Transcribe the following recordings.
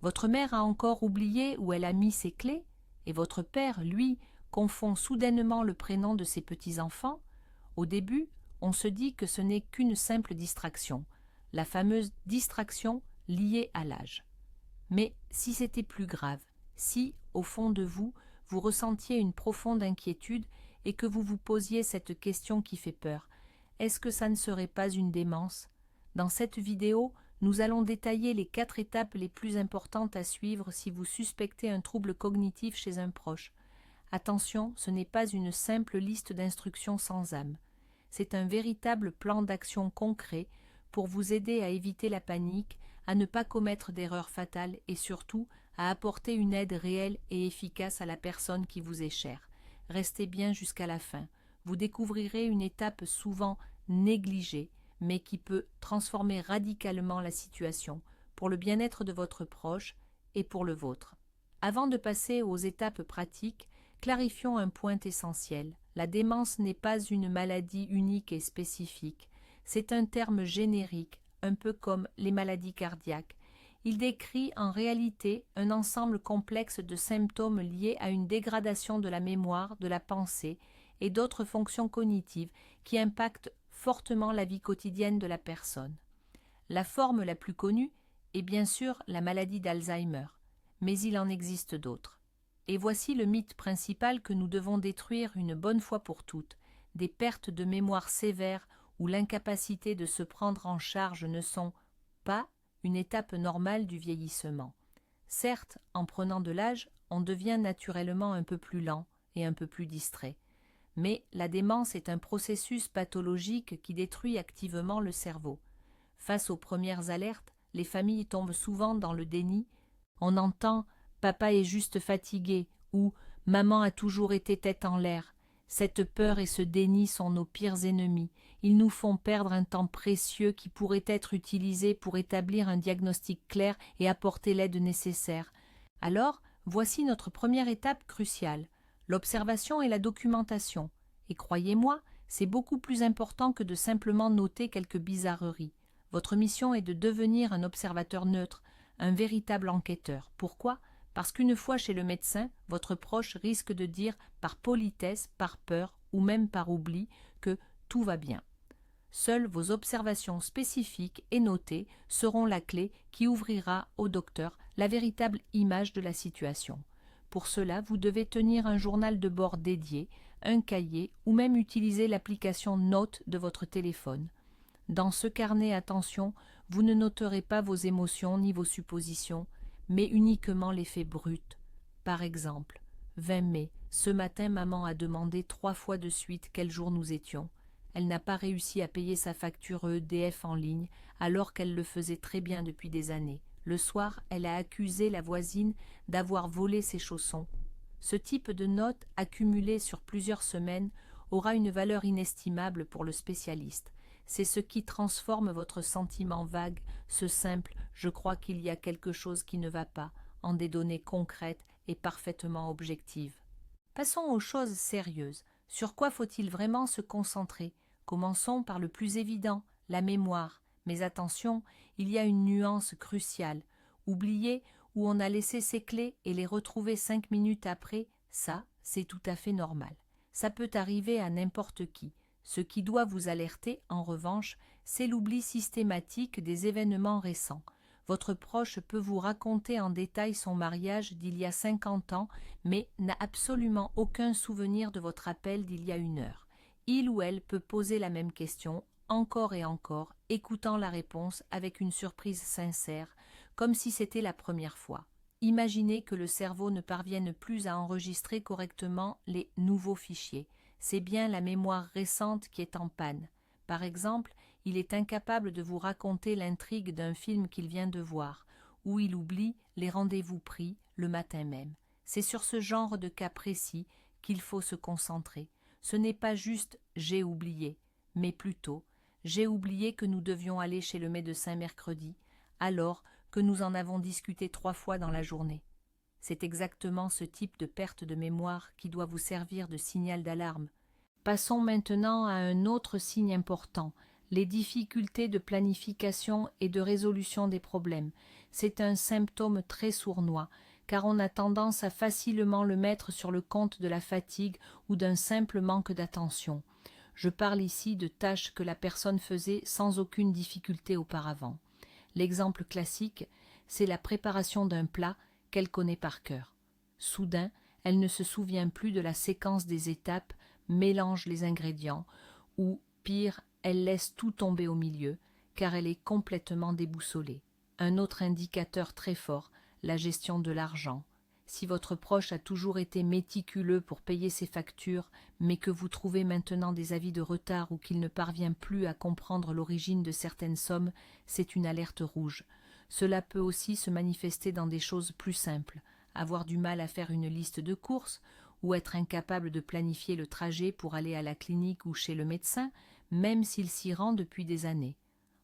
Votre mère a encore oublié où elle a mis ses clés, et votre père, lui, confond soudainement le prénom de ses petits-enfants. Au début, on se dit que ce n'est qu'une simple distraction, la fameuse distraction liée à l'âge. Mais si c'était plus grave, si, au fond de vous, vous ressentiez une profonde inquiétude et que vous vous posiez cette question qui fait peur, est-ce que ça ne serait pas une démence? Dans cette vidéo, nous allons détailler les 4 étapes les plus importantes à suivre si vous suspectez un trouble cognitif chez un proche. Attention, ce n'est pas une simple liste d'instructions sans âme. C'est un véritable plan d'action concret pour vous aider à éviter la panique, à ne pas commettre d'erreurs fatales et surtout à apporter une aide réelle et efficace à la personne qui vous est chère. Restez bien jusqu'à la fin. Vous découvrirez une étape souvent négligée, mais qui peut transformer radicalement la situation pour le bien-être de votre proche et pour le vôtre. Avant de passer aux étapes pratiques, clarifions un point essentiel. La démence n'est pas une maladie unique et spécifique. C'est un terme générique, un peu comme les maladies cardiaques. Il décrit en réalité un ensemble complexe de symptômes liés à une dégradation de la mémoire, de la pensée et d'autres fonctions cognitives qui impactent fortement la vie quotidienne de la personne. La forme la plus connue est bien sûr la maladie d'Alzheimer, mais il en existe d'autres. Et voici le mythe principal que nous devons détruire une bonne fois pour toutes. Des pertes de mémoire sévères ou l'incapacité de se prendre en charge ne sont pas une étape normale du vieillissement. Certes, en prenant de l'âge, on devient naturellement un peu plus lent et un peu plus distrait. Mais la démence est un processus pathologique qui détruit activement le cerveau. Face aux premières alertes, les familles tombent souvent dans le déni. On entend « papa est juste fatigué » ou « maman a toujours été tête en l'air ». Cette peur et ce déni sont nos pires ennemis. Ils nous font perdre un temps précieux qui pourrait être utilisé pour établir un diagnostic clair et apporter l'aide nécessaire. Alors, voici notre première étape cruciale, l'observation et la documentation. Et croyez-moi, c'est beaucoup plus important que de simplement noter quelques bizarreries. Votre mission est de devenir un observateur neutre, un véritable enquêteur. Pourquoi ? Parce qu'une fois chez le médecin, votre proche risque de dire par politesse, par peur ou même par oubli que tout va bien. Seules vos observations spécifiques et notées seront la clé qui ouvrira au docteur la véritable image de la situation. Pour cela, vous devez tenir un journal de bord dédié, un cahier ou même utiliser l'application Notes de votre téléphone. Dans ce carnet, attention, vous ne noterez pas vos émotions ni vos suppositions, mais uniquement les faits bruts. Par exemple, 20 mai, ce matin maman a demandé 3 fois de suite quel jour nous étions. Elle n'a pas réussi à payer sa facture EDF en ligne alors qu'elle le faisait très bien depuis des années. Le soir, elle a accusé la voisine d'avoir volé ses chaussons. Ce type de note, accumulée sur plusieurs semaines, aura une valeur inestimable pour le spécialiste. C'est ce qui transforme votre sentiment vague, ce simple « je crois qu'il y a quelque chose qui ne va pas » en des données concrètes et parfaitement objectives. Passons aux choses sérieuses. Sur quoi faut-il vraiment se concentrer? Commençons par le plus évident, la mémoire. Mais attention, il y a une nuance cruciale. Oublier où on a laissé ses clés et les retrouver 5 minutes après, ça, c'est tout à fait normal. Ça peut arriver à n'importe qui. Ce qui doit vous alerter, en revanche, c'est l'oubli systématique des événements récents. Votre proche peut vous raconter en détail son mariage d'il y a 50 ans, mais n'a absolument aucun souvenir de votre appel d'il y a 1 heure. Il ou elle peut poser la même question, encore et encore, écoutant la réponse avec une surprise sincère, comme si c'était la première fois. Imaginez que le cerveau ne parvienne plus à enregistrer correctement les nouveaux fichiers. C'est bien la mémoire récente qui est en panne. Par exemple, il est incapable de vous raconter l'intrigue d'un film qu'il vient de voir, ou il oublie les rendez-vous pris le matin même. C'est sur ce genre de cas précis qu'il faut se concentrer. Ce n'est pas juste « j'ai oublié », mais plutôt « j'ai oublié que nous devions aller chez le médecin mercredi, alors que nous en avons discuté 3 fois dans la journée ». C'est exactement ce type de perte de mémoire qui doit vous servir de signal d'alarme. Passons maintenant à un autre signe important, les difficultés de planification et de résolution des problèmes. C'est un symptôme très sournois, car on a tendance à facilement le mettre sur le compte de la fatigue ou d'un simple manque d'attention. Je parle ici de tâches que la personne faisait sans aucune difficulté auparavant. L'exemple classique, c'est la préparation d'un plat qu'elle connaît par cœur. Soudain, elle ne se souvient plus de la séquence des étapes, mélange les ingrédients, ou, pire, elle laisse tout tomber au milieu, car elle est complètement déboussolée. Un autre indicateur très fort, la gestion de l'argent. Si votre proche a toujours été méticuleux pour payer ses factures, mais que vous trouvez maintenant des avis de retard ou qu'il ne parvient plus à comprendre l'origine de certaines sommes, c'est une alerte rouge. Cela peut aussi se manifester dans des choses plus simples, avoir du mal à faire une liste de courses, ou être incapable de planifier le trajet pour aller à la clinique ou chez le médecin, même s'il s'y rend depuis des années.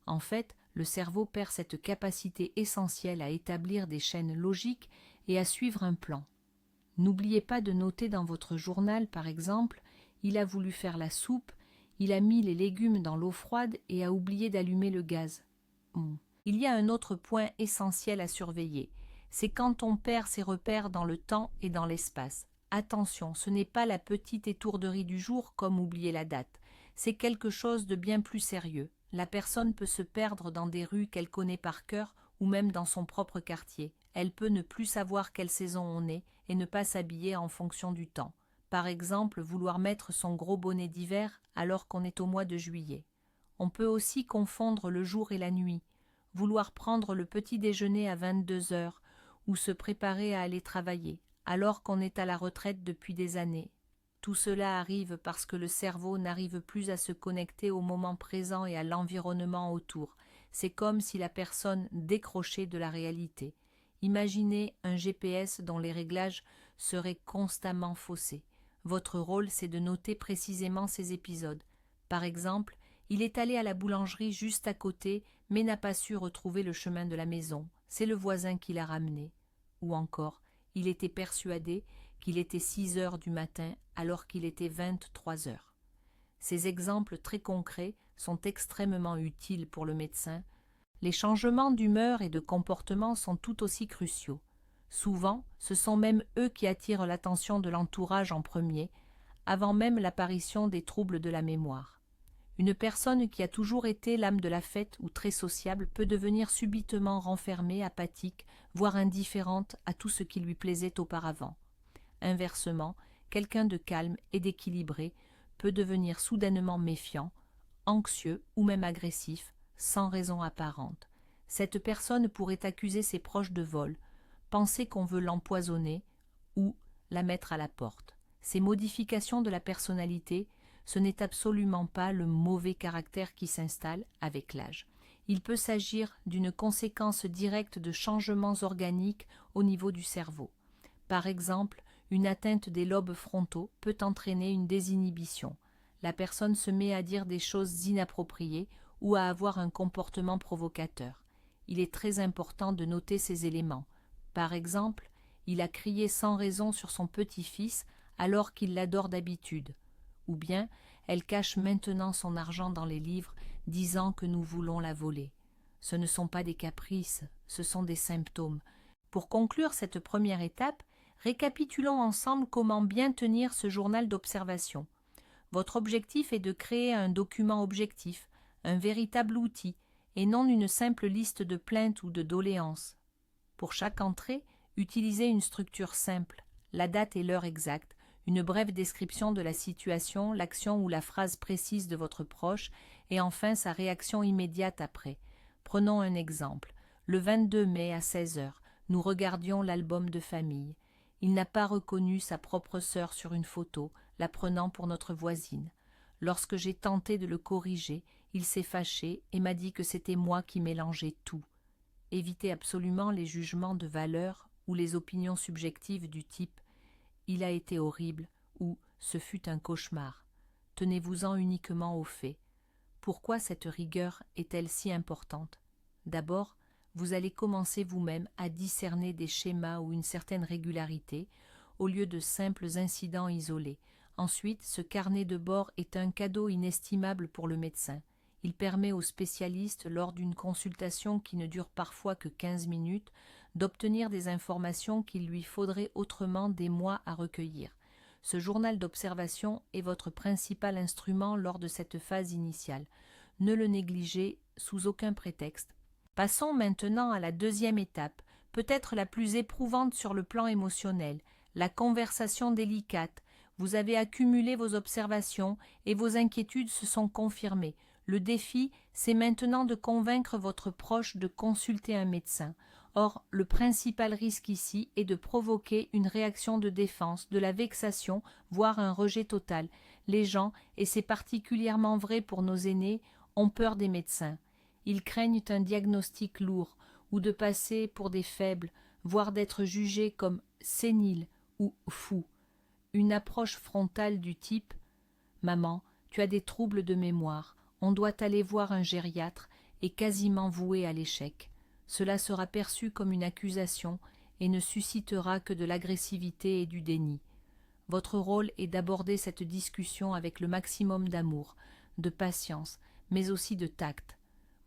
En fait, le cerveau perd cette capacité essentielle à établir des chaînes logiques et à suivre un plan. N'oubliez pas de noter dans votre journal, par exemple, il a voulu faire la soupe, il a mis les légumes dans l'eau froide et a oublié d'allumer le gaz. Il y a un autre point essentiel à surveiller, c'est quand on perd ses repères dans le temps et dans l'espace. Attention, ce n'est pas la petite étourderie du jour comme oublier la date, c'est quelque chose de bien plus sérieux. La personne peut se perdre dans des rues qu'elle connaît par cœur ou même dans son propre quartier. Elle peut ne plus savoir quelle saison on est et ne pas s'habiller en fonction du temps. Par exemple, vouloir mettre son gros bonnet d'hiver alors qu'on est au mois de juillet. On peut aussi confondre le jour et la nuit, vouloir prendre le petit déjeuner à 22 heures ou se préparer à aller travailler, alors qu'on est à la retraite depuis des années. Tout cela arrive parce que le cerveau n'arrive plus à se connecter au moment présent et à l'environnement autour. C'est comme si la personne décrochait de la réalité. Imaginez un GPS dont les réglages seraient constamment faussés. Votre rôle, c'est de noter précisément ces épisodes. Par exemple, il est allé à la boulangerie juste à côté, mais n'a pas su retrouver le chemin de la maison. C'est le voisin qui l'a ramené. Ou encore, il était persuadé qu'il était 6 heures du matin alors qu'il était 23 heures. Ces exemples très concrets sont extrêmement utiles pour le médecin. Les changements d'humeur et de comportement sont tout aussi cruciaux. Souvent, ce sont même eux qui attirent l'attention de l'entourage en premier, avant même l'apparition des troubles de la mémoire. Une personne qui a toujours été l'âme de la fête ou très sociable peut devenir subitement renfermée, apathique, voire indifférente à tout ce qui lui plaisait auparavant. Inversement, quelqu'un de calme et d'équilibré peut devenir soudainement méfiant, anxieux ou même agressif, sans raison apparente. Cette personne pourrait accuser ses proches de vol, penser qu'on veut l'empoisonner ou la mettre à la porte. Ces modifications de la personnalité, ce n'est absolument pas le mauvais caractère qui s'installe avec l'âge. Il peut s'agir d'une conséquence directe de changements organiques au niveau du cerveau. Par exemple, une atteinte des lobes frontaux peut entraîner une désinhibition. La personne se met à dire des choses inappropriées ou à avoir un comportement provocateur. Il est très important de noter ces éléments. Par exemple, il a crié sans raison sur son petit-fils alors qu'il l'adore d'habitude. Ou bien, elle cache maintenant son argent dans les livres, disant que nous voulons la voler. Ce ne sont pas des caprices, ce sont des symptômes. Pour conclure cette première étape, récapitulons ensemble comment bien tenir ce journal d'observation. Votre objectif est de créer un document objectif, un véritable outil, et non une simple liste de plaintes ou de doléances. Pour chaque entrée, utilisez une structure simple, la date et l'heure exacte, une brève description de la situation, l'action ou la phrase précise de votre proche, et enfin sa réaction immédiate après. Prenons un exemple. Le 22 mai à 16 heures, nous regardions l'album de famille. Il n'a pas reconnu sa propre sœur sur une photo, la prenant pour notre voisine. Lorsque j'ai tenté de le corriger, il s'est fâché et m'a dit que c'était moi qui mélangeais tout. Évitez absolument les jugements de valeur ou les opinions subjectives du type « il a été horrible » ou « ce fut un cauchemar ». Tenez-vous-en uniquement aux faits. Pourquoi cette rigueur est-elle si importante? D'abord, vous allez commencer vous-même à discerner des schémas ou une certaine régularité, au lieu de simples incidents isolés. Ensuite, ce carnet de bord est un cadeau inestimable pour le médecin. Il permet aux spécialistes, lors d'une consultation qui ne dure parfois que 15 minutes, d'obtenir des informations qu'il lui faudrait autrement des mois à recueillir. Ce journal d'observation est votre principal instrument lors de cette phase initiale. Ne le négligez sous aucun prétexte. Passons maintenant à la deuxième étape, peut-être la plus éprouvante sur le plan émotionnel, la conversation délicate. Vous avez accumulé vos observations et vos inquiétudes se sont confirmées. Le défi, c'est maintenant de convaincre votre proche de consulter un médecin. Or, le principal risque ici est de provoquer une réaction de défense, de la vexation, voire un rejet total. Les gens, et c'est particulièrement vrai pour nos aînés, ont peur des médecins. Ils craignent un diagnostic lourd, ou de passer pour des faibles, voire d'être jugés comme séniles ou fous. Une approche frontale du type « Maman, tu as des troubles de mémoire, on doit aller voir un gériatre » est quasiment vouée à l'échec. Cela sera perçu comme une accusation et ne suscitera que de l'agressivité et du déni. Votre rôle est d'aborder cette discussion avec le maximum d'amour, de patience, mais aussi de tact.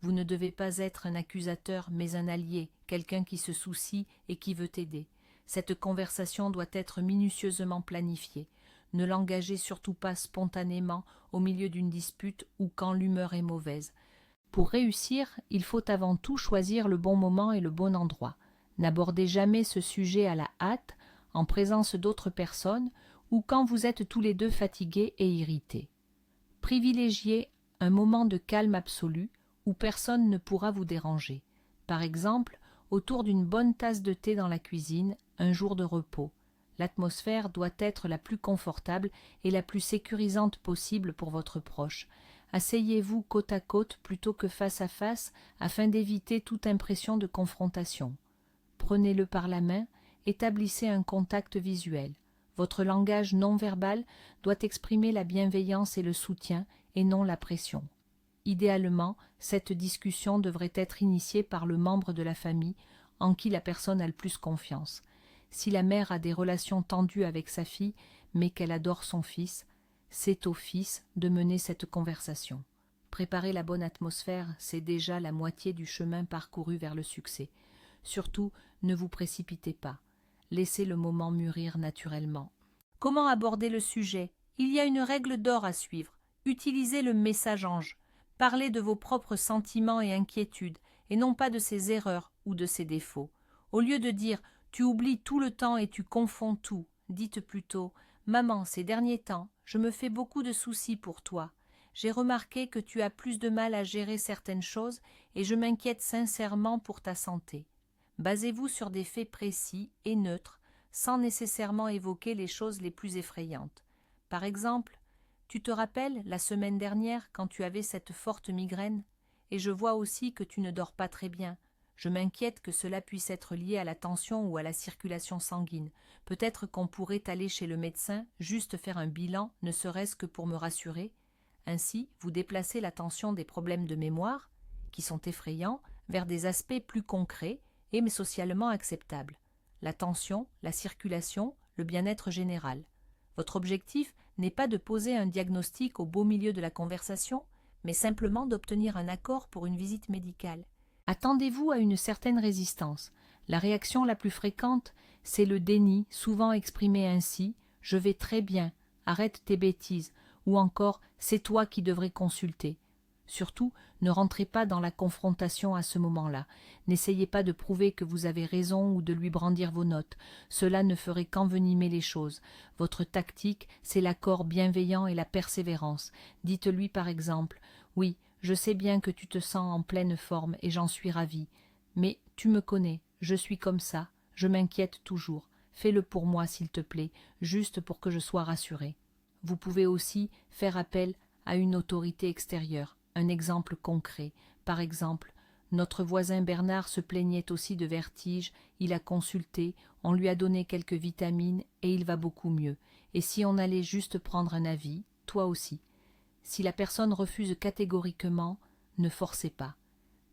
Vous ne devez pas être un accusateur, mais un allié, quelqu'un qui se soucie et qui veut t'aider. Cette conversation doit être minutieusement planifiée. Ne l'engagez surtout pas spontanément au milieu d'une dispute ou quand l'humeur est mauvaise. Pour réussir, il faut avant tout choisir le bon moment et le bon endroit. N'abordez jamais ce sujet à la hâte, en présence d'autres personnes ou quand vous êtes tous les deux fatigués et irrités. Privilégiez un moment de calme absolu où personne ne pourra vous déranger. Par exemple, autour d'une bonne tasse de thé dans la cuisine, un jour de repos. L'atmosphère doit être la plus confortable et la plus sécurisante possible pour votre proche. Asseyez-vous côte à côte plutôt que face à face afin d'éviter toute impression de confrontation. Prenez-le par la main, établissez un contact visuel. Votre langage non verbal doit exprimer la bienveillance et le soutien et non la pression. Idéalement, cette discussion devrait être initiée par le membre de la famille en qui la personne a le plus confiance. Si la mère a des relations tendues avec sa fille, mais qu'elle adore son fils, c'est au fils de mener cette conversation. Préparer la bonne atmosphère, c'est déjà la moitié du chemin parcouru vers le succès. Surtout, ne vous précipitez pas. Laissez le moment mûrir naturellement. Comment aborder le sujet? Il y a une règle d'or à suivre. Utilisez le message ange. Parlez de vos propres sentiments et inquiétudes, et non pas de ses erreurs ou de ses défauts. Au lieu de dire « tu oublies tout le temps et tu confonds tout », dites plutôt « Maman, ces derniers temps, je me fais beaucoup de soucis pour toi. J'ai remarqué que tu as plus de mal à gérer certaines choses et je m'inquiète sincèrement pour ta santé. » Basez-vous sur des faits précis et neutres, sans nécessairement évoquer les choses les plus effrayantes. Par exemple, tu te rappelles la semaine dernière quand tu avais cette forte migraine? Et je vois aussi que tu ne dors pas très bien. Je m'inquiète que cela puisse être lié à la tension ou à la circulation sanguine. Peut-être qu'on pourrait aller chez le médecin, juste faire un bilan, ne serait-ce que pour me rassurer. Ainsi, vous déplacez l'attention des problèmes de mémoire, qui sont effrayants, vers des aspects plus concrets et mais socialement acceptables. La tension, la circulation, le bien-être général. Votre objectif n'est pas de poser un diagnostic au beau milieu de la conversation, mais simplement d'obtenir un accord pour une visite médicale. Attendez-vous à une certaine résistance. La réaction la plus fréquente, c'est le déni, souvent exprimé ainsi « je vais très bien, arrête tes bêtises » ou encore « c'est toi qui devrais consulter ». Surtout, ne rentrez pas dans la confrontation à ce moment-là. N'essayez pas de prouver que vous avez raison ou de lui brandir vos notes. Cela ne ferait qu'envenimer les choses. Votre tactique, c'est l'accord bienveillant et la persévérance. Dites-lui par exemple « Oui, je sais bien que tu te sens en pleine forme et j'en suis ravie. Mais tu me connais, je suis comme ça, je m'inquiète toujours. Fais-le pour moi s'il te plaît, juste pour que je sois rassurée. » Vous pouvez aussi faire appel à une autorité extérieure. Un exemple concret. Par exemple, notre voisin Bernard se plaignait aussi de vertiges, il a consulté, on lui a donné quelques vitamines et il va beaucoup mieux. Et si on allait juste prendre un avis, toi aussi. Si la personne refuse catégoriquement, ne forcez pas.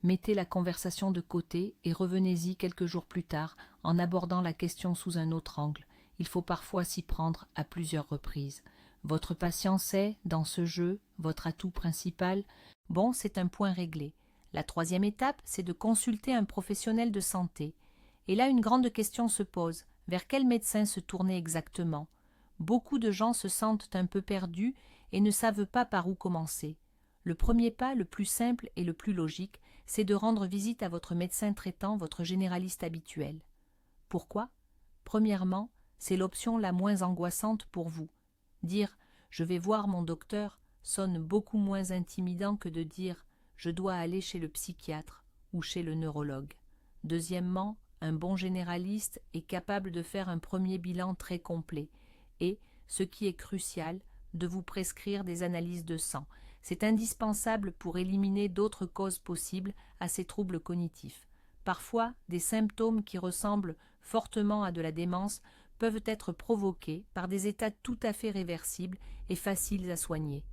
Mettez la conversation de côté et revenez-y quelques jours plus tard en abordant la question sous un autre angle. Il faut parfois s'y prendre à plusieurs reprises. Votre patience est, dans ce jeu, votre atout principal, bon, c'est un point réglé. La troisième étape, c'est de consulter un professionnel de santé. Et là, une grande question se pose. Vers quel médecin se tourner exactement? Beaucoup de gens se sentent un peu perdus et ne savent pas par où commencer. Le premier pas, le plus simple et le plus logique, c'est de rendre visite à votre médecin traitant, votre généraliste habituel. Pourquoi? Premièrement, c'est l'option la moins angoissante pour vous. Dire « je vais voir mon docteur » sonne beaucoup moins intimidant que de dire « je dois aller chez le psychiatre » ou chez le neurologue. Deuxièmement, un bon généraliste est capable de faire un premier bilan très complet et, ce qui est crucial, de vous prescrire des analyses de sang. C'est indispensable pour éliminer d'autres causes possibles à ces troubles cognitifs. Parfois, des symptômes qui ressemblent fortement à de la démence peuvent être provoqués par des états tout à fait réversibles et faciles à soigner.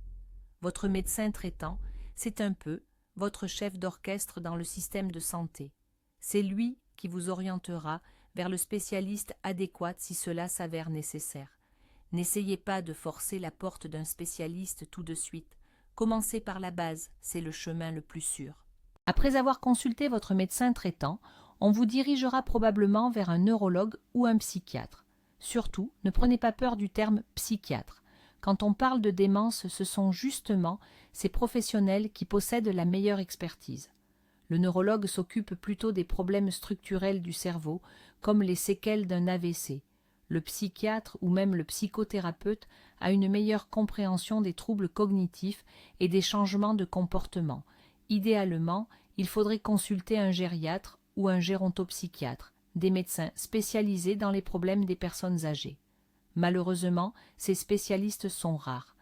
Votre médecin traitant, c'est un peu votre chef d'orchestre dans le système de santé. C'est lui qui vous orientera vers le spécialiste adéquat si cela s'avère nécessaire. N'essayez pas de forcer la porte d'un spécialiste tout de suite. Commencez par la base, c'est le chemin le plus sûr. Après avoir consulté votre médecin traitant, on vous dirigera probablement vers un neurologue ou un psychiatre. Surtout, ne prenez pas peur du terme psychiatre. Quand on parle de démence, ce sont justement ces professionnels qui possèdent la meilleure expertise. Le neurologue s'occupe plutôt des problèmes structurels du cerveau, comme les séquelles d'un AVC. Le psychiatre ou même le psychothérapeute a une meilleure compréhension des troubles cognitifs et des changements de comportement. Idéalement, il faudrait consulter un gériatre ou un gérontopsychiatre, des médecins spécialisés dans les problèmes des personnes âgées. Malheureusement, ces spécialistes sont rares.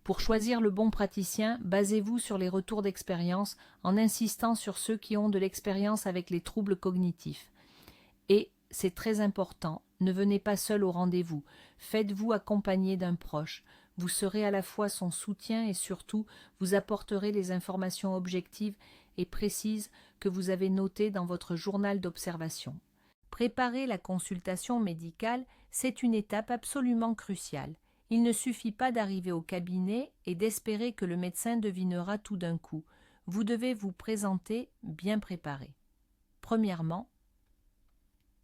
Pour choisir le bon praticien, basez-vous sur les retours d'expérience en insistant sur ceux qui ont de l'expérience avec les troubles cognitifs. Et, c'est très important, ne venez pas seul au rendez-vous, faites-vous accompagner d'un proche. Vous serez à la fois son soutien et surtout, vous apporterez les informations objectives et précises que vous avez notées dans votre journal d'observation. Préparer la consultation médicale, c'est une étape absolument cruciale. Il ne suffit pas d'arriver au cabinet et d'espérer que le médecin devinera tout d'un coup. Vous devez vous présenter bien préparé. Premièrement,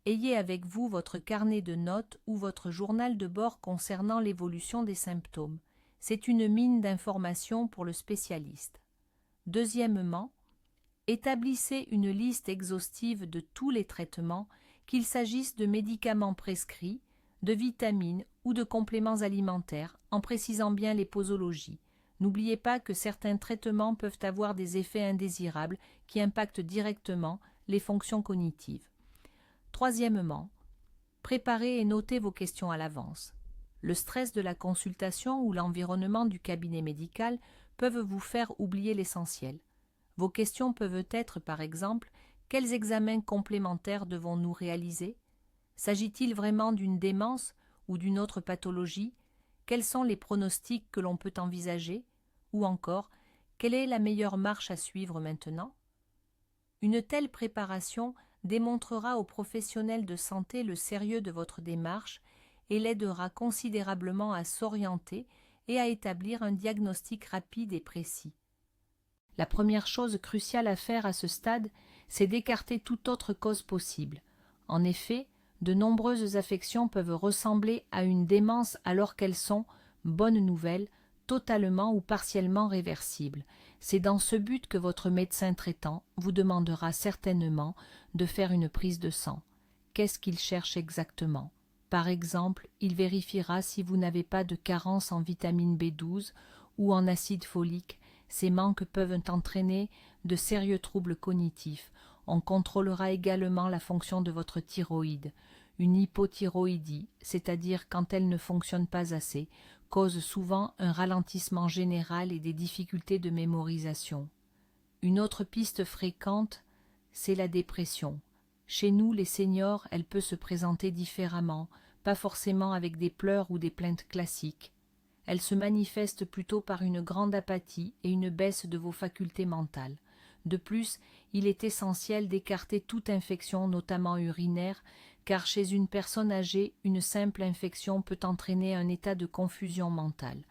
ayez avec vous votre carnet de notes ou votre journal de bord concernant l'évolution des symptômes. C'est une mine d'informations pour le spécialiste. Deuxièmement, établissez une liste exhaustive de tous les traitements, qu'il s'agisse de médicaments prescrits, de vitamines ou de compléments alimentaires, en précisant bien les posologies. N'oubliez pas que certains traitements peuvent avoir des effets indésirables qui impactent directement les fonctions cognitives. Troisièmement, préparez et notez vos questions à l'avance. Le stress de la consultation ou l'environnement du cabinet médical peuvent vous faire oublier l'essentiel. Vos questions peuvent être, par exemple, quels examens complémentaires devons-nous réaliser? S'agit-il vraiment d'une démence ou d'une autre pathologie? Quels sont les pronostics que l'on peut envisager? Ou encore, quelle est la meilleure marche à suivre maintenant? Une telle préparation démontrera aux professionnels de santé le sérieux de votre démarche et l'aidera considérablement à s'orienter et à établir un diagnostic rapide et précis. La première chose cruciale à faire à ce stade, c'est d'écarter toute autre cause possible. En effet, de nombreuses affections peuvent ressembler à une démence alors qu'elles sont, bonne nouvelle, totalement ou partiellement réversibles. C'est dans ce but que votre médecin traitant vous demandera certainement de faire une prise de sang. Qu'est-ce qu'il cherche exactement? Par exemple, il vérifiera si vous n'avez pas de carence en vitamine B12 ou en acide folique. Ces manques peuvent entraîner de sérieux troubles cognitifs. On contrôlera également la fonction de votre thyroïde. Une hypothyroïdie, c'est-à-dire quand elle ne fonctionne pas assez, cause souvent un ralentissement général et des difficultés de mémorisation. Une autre piste fréquente, c'est la dépression. Chez nous, les seniors, elle peut se présenter différemment, pas forcément avec des pleurs ou des plaintes classiques. Elle se manifeste plutôt par une grande apathie et une baisse de vos facultés mentales. De plus, il est essentiel d'écarter toute infection, notamment urinaire, car chez une personne âgée, une simple infection peut entraîner un état de confusion mentale.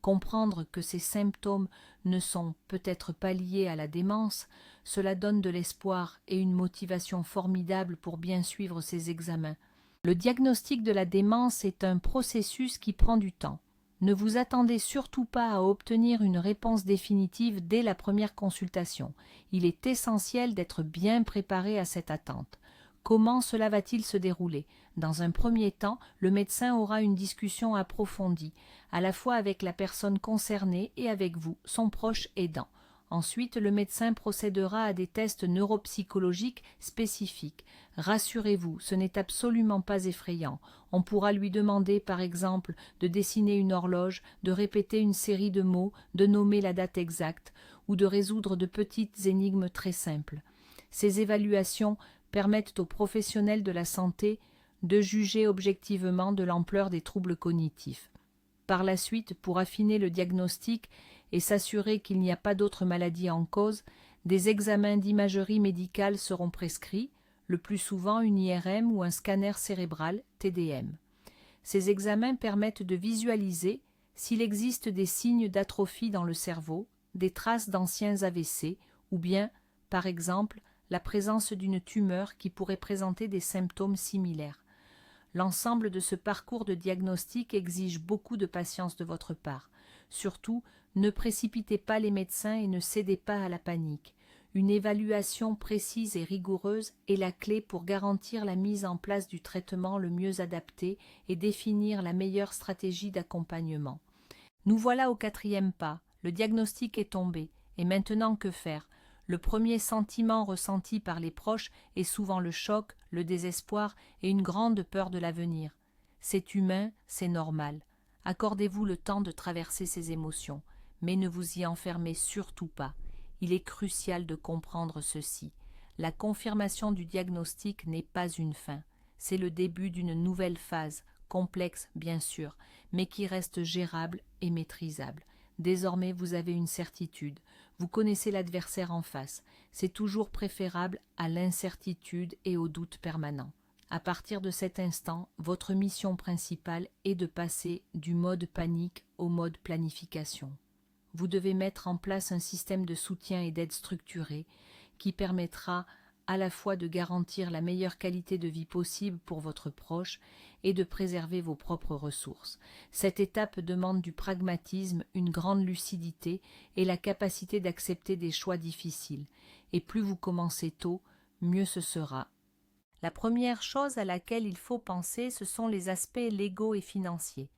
Comprendre que ces symptômes ne sont peut-être pas liés à la démence, cela donne de l'espoir et une motivation formidable pour bien suivre ces examens. Le diagnostic de la démence est un processus qui prend du temps. Ne vous attendez surtout pas à obtenir une réponse définitive dès la première consultation. Il est essentiel d'être bien préparé à cette attente. Comment cela va-t-il se dérouler? Dans un premier temps, le médecin aura une discussion approfondie, à la fois avec la personne concernée et avec vous, son proche aidant. Ensuite, le médecin procédera à des tests neuropsychologiques spécifiques. Rassurez-vous, ce n'est absolument pas effrayant. On pourra lui demander, par exemple, de dessiner une horloge, de répéter une série de mots, de nommer la date exacte, ou de résoudre de petites énigmes très simples. Ces évaluations permettent aux professionnels de la santé de juger objectivement de l'ampleur des troubles cognitifs. Par la suite, pour affiner le diagnostic et s'assurer qu'il n'y a pas d'autres maladies en cause, des examens d'imagerie médicale seront prescrits, le plus souvent une IRM ou un scanner cérébral, TDM. Ces examens permettent de visualiser s'il existe des signes d'atrophie dans le cerveau, des traces d'anciens AVC ou bien, par exemple, la présence d'une tumeur qui pourrait présenter des symptômes similaires. L'ensemble de ce parcours de diagnostic exige beaucoup de patience de votre part. Surtout, ne précipitez pas les médecins et ne cédez pas à la panique. Une évaluation précise et rigoureuse est la clé pour garantir la mise en place du traitement le mieux adapté et définir la meilleure stratégie d'accompagnement. Nous voilà au 4e pas. Le diagnostic est tombé. Et maintenant, que faire? Le premier sentiment ressenti par les proches est souvent le choc, le désespoir et une grande peur de l'avenir. C'est humain, c'est normal. Accordez-vous le temps de traverser ces émotions, mais ne vous y enfermez surtout pas. Il est crucial de comprendre ceci. La confirmation du diagnostic n'est pas une fin. C'est le début d'une nouvelle phase, complexe bien sûr, mais qui reste gérable et maîtrisable. Désormais, vous avez une certitude. Vous connaissez l'adversaire en face. C'est toujours préférable à l'incertitude et au doute permanent. À partir de cet instant, votre mission principale est de passer du mode panique au mode planification. Vous devez mettre en place un système de soutien et d'aide structuré qui permettra à la fois de garantir la meilleure qualité de vie possible pour votre proche et de préserver vos propres ressources. Cette étape demande du pragmatisme, une grande lucidité et la capacité d'accepter des choix difficiles. Et plus vous commencez tôt, mieux ce sera. La première chose à laquelle il faut penser, ce sont les aspects légaux et financiers.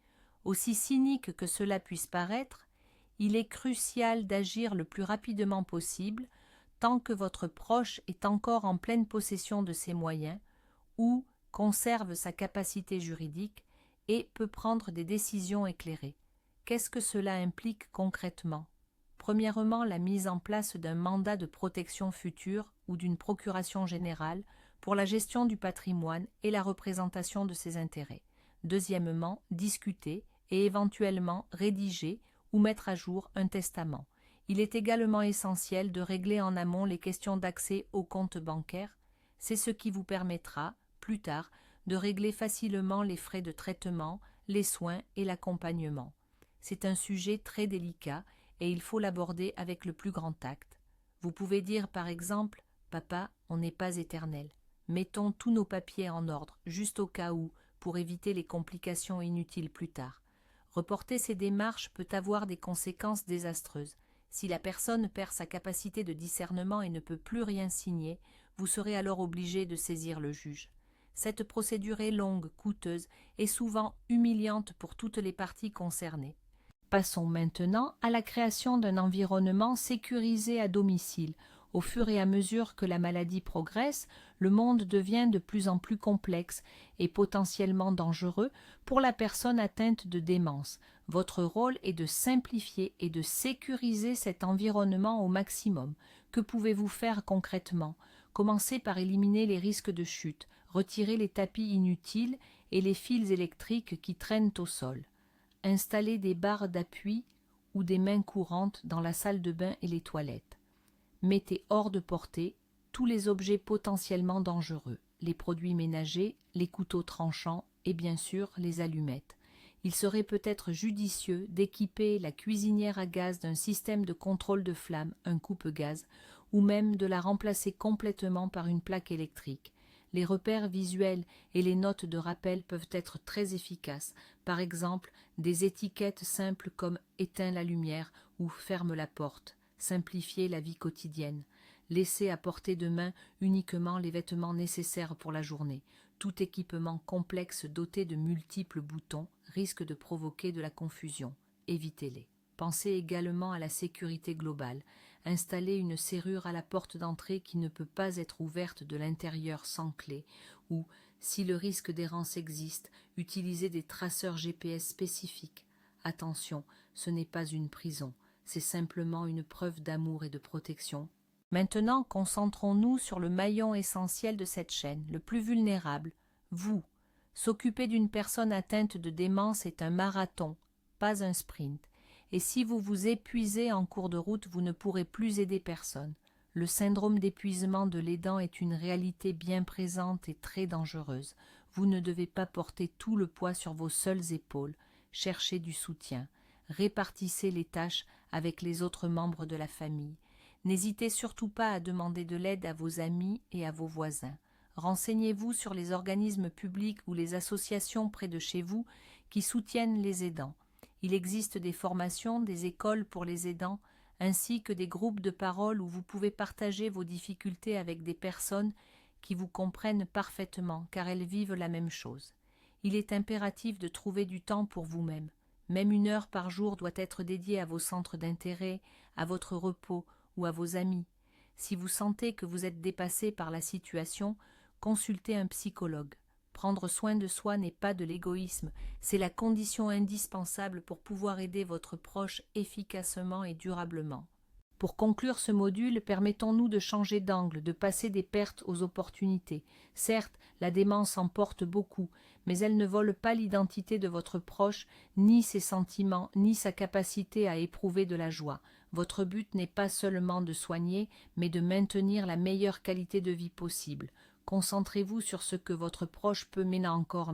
Aussi cynique que cela puisse paraître, il est crucial d'agir le plus rapidement possible tant que votre proche est encore en pleine possession de ses moyens ou conserve sa capacité juridique et peut prendre des décisions éclairées. Qu'est-ce que cela implique concrètement? Premièrement, la mise en place d'un mandat de protection future ou d'une procuration générale pour la gestion du patrimoine et la représentation de ses intérêts. Deuxièmement, discuter et éventuellement rédiger ou mettre à jour un testament. Il est également essentiel de régler en amont les questions d'accès aux comptes bancaires. C'est ce qui vous permettra, plus tard, de régler facilement les frais de traitement, les soins et l'accompagnement. C'est un sujet très délicat et il faut l'aborder avec le plus grand tact. Vous pouvez dire par exemple « Papa, on n'est pas éternel. Mettons tous nos papiers en ordre, juste au cas où, pour éviter les complications inutiles plus tard. » Reporter ces démarches peut avoir des conséquences désastreuses. Si la personne perd sa capacité de discernement et ne peut plus rien signer, vous serez alors obligé de saisir le juge. Cette procédure est longue, coûteuse et souvent humiliante pour toutes les parties concernées. Passons maintenant à la création d'un environnement sécurisé à domicile. Au fur et à mesure que la maladie progresse, le monde devient de plus en plus complexe et potentiellement dangereux pour la personne atteinte de démence. Votre rôle est de simplifier et de sécuriser cet environnement au maximum. Que pouvez-vous faire concrètement? Commencez par éliminer les risques de chute, retirer les tapis inutiles et les fils électriques qui traînent au sol. Installez des barres d'appui ou des mains courantes dans la salle de bain et les toilettes. Mettez hors de portée tous les objets potentiellement dangereux, les produits ménagers, les couteaux tranchants et bien sûr les allumettes. Il serait peut-être judicieux d'équiper la cuisinière à gaz d'un système de contrôle de flamme, un coupe-gaz, ou même de la remplacer complètement par une plaque électrique. Les repères visuels et les notes de rappel peuvent être très efficaces. Par exemple, des étiquettes simples comme « éteins la lumière » ou « ferme la porte ». Simplifier la vie quotidienne. Laissez à portée de main uniquement les vêtements nécessaires pour la journée. Tout équipement complexe doté de multiples boutons risque de provoquer de la confusion. Évitez-les. Pensez également à la sécurité globale. Installez une serrure à la porte d'entrée qui ne peut pas être ouverte de l'intérieur sans clé, ou, si le risque d'errance existe, utilisez des traceurs GPS spécifiques. Attention, ce n'est pas une prison, c'est simplement une preuve d'amour et de protection. Maintenant, concentrons-nous sur le maillon essentiel de cette chaîne, le plus vulnérable, vous. S'occuper d'une personne atteinte de démence est un marathon, pas un sprint. Et si vous vous épuisez en cours de route, vous ne pourrez plus aider personne. Le syndrome d'épuisement de l'aidant est une réalité bien présente et très dangereuse. Vous ne devez pas porter tout le poids sur vos seules épaules. Cherchez du soutien. Répartissez les tâches avec les autres membres de la famille. N'hésitez surtout pas à demander de l'aide à vos amis et à vos voisins. Renseignez-vous sur les organismes publics ou les associations près de chez vous qui soutiennent les aidants. Il existe des formations, des écoles pour les aidants, ainsi que des groupes de parole où vous pouvez partager vos difficultés avec des personnes qui vous comprennent parfaitement, car elles vivent la même chose. Il est impératif de trouver du temps pour vous-même. Même 1 heure par jour doit être dédiée à vos centres d'intérêt, à votre repos ou à vos amis. Si vous sentez que vous êtes dépassé par la situation, consultez un psychologue. Prendre soin de soi n'est pas de l'égoïsme, c'est la condition indispensable pour pouvoir aider votre proche efficacement et durablement. Pour conclure ce module, permettons-nous de changer d'angle, de passer des pertes aux opportunités. Certes, la démence emporte beaucoup, mais elle ne vole pas l'identité de votre proche, ni ses sentiments, ni sa capacité à éprouver de la joie. Votre but n'est pas seulement de soigner, mais de maintenir la meilleure qualité de vie possible. Concentrez-vous sur ce que votre proche peut maintenant encore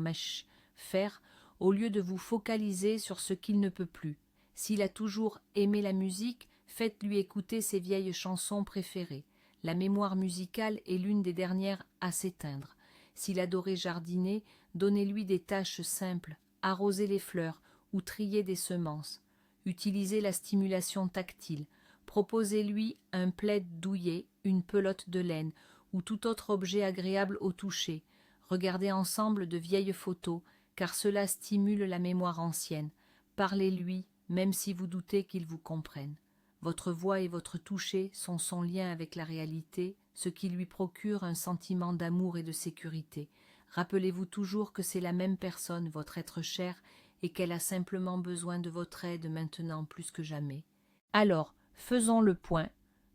faire, au lieu de vous focaliser sur ce qu'il ne peut plus. S'il a toujours aimé la musique, faites-lui écouter ses vieilles chansons préférées. La mémoire musicale est l'une des dernières à s'éteindre. S'il adorait jardiner, donnez-lui des tâches simples, arroser les fleurs ou trier des semences. Utilisez la stimulation tactile. Proposez-lui un plaid douillet, une pelote de laine ou tout autre objet agréable au toucher. Regardez ensemble de vieilles photos, car cela stimule la mémoire ancienne. Parlez-lui, même si vous doutez qu'il vous comprenne. Votre voix et votre toucher sont son lien avec la réalité, ce qui lui procure un sentiment d'amour et de sécurité. Rappelez-vous toujours que c'est la même personne, votre être cher, et qu'elle a simplement besoin de votre aide maintenant plus que jamais. Alors, faisons le point.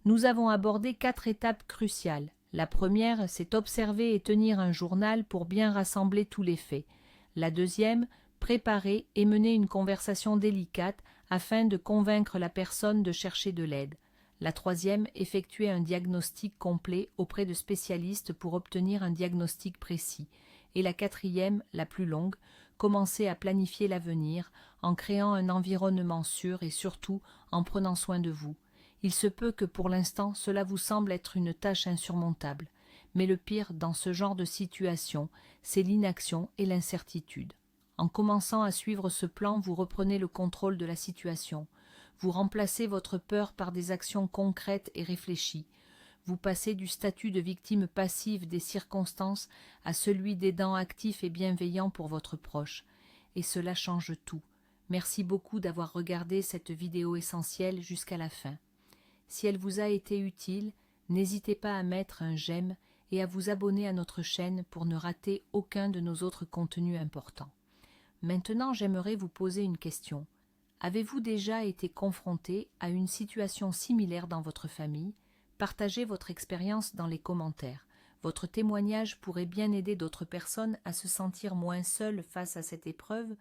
Nous avons abordé 4 étapes cruciales. La première, c'est observer et tenir un journal pour bien rassembler tous les faits. La deuxième, préparer et mener une conversation délicate afin de convaincre la personne de chercher de l'aide. La troisième, effectuer un diagnostic complet auprès de spécialistes pour obtenir un diagnostic précis. Et la quatrième, la plus longue, commencer à planifier l'avenir en créant un environnement sûr et surtout en prenant soin de vous. Il se peut que pour l'instant cela vous semble être une tâche insurmontable, mais le pire dans ce genre de situation, c'est l'inaction et l'incertitude. En commençant à suivre ce plan, vous reprenez le contrôle de la situation. Vous remplacez votre peur par des actions concrètes et réfléchies. Vous passez du statut de victime passive des circonstances à celui d'aidant actif et bienveillant pour votre proche. Et cela change tout. Merci beaucoup d'avoir regardé cette vidéo essentielle jusqu'à la fin. Si elle vous a été utile, n'hésitez pas à mettre un j'aime et à vous abonner à notre chaîne pour ne rater aucun de nos autres contenus importants. Maintenant, j'aimerais vous poser une question. Avez-vous déjà été confronté à une situation similaire dans votre famille? Partagez votre expérience dans les commentaires. Votre témoignage pourrait bien aider d'autres personnes à se sentir moins seules face à cette épreuve.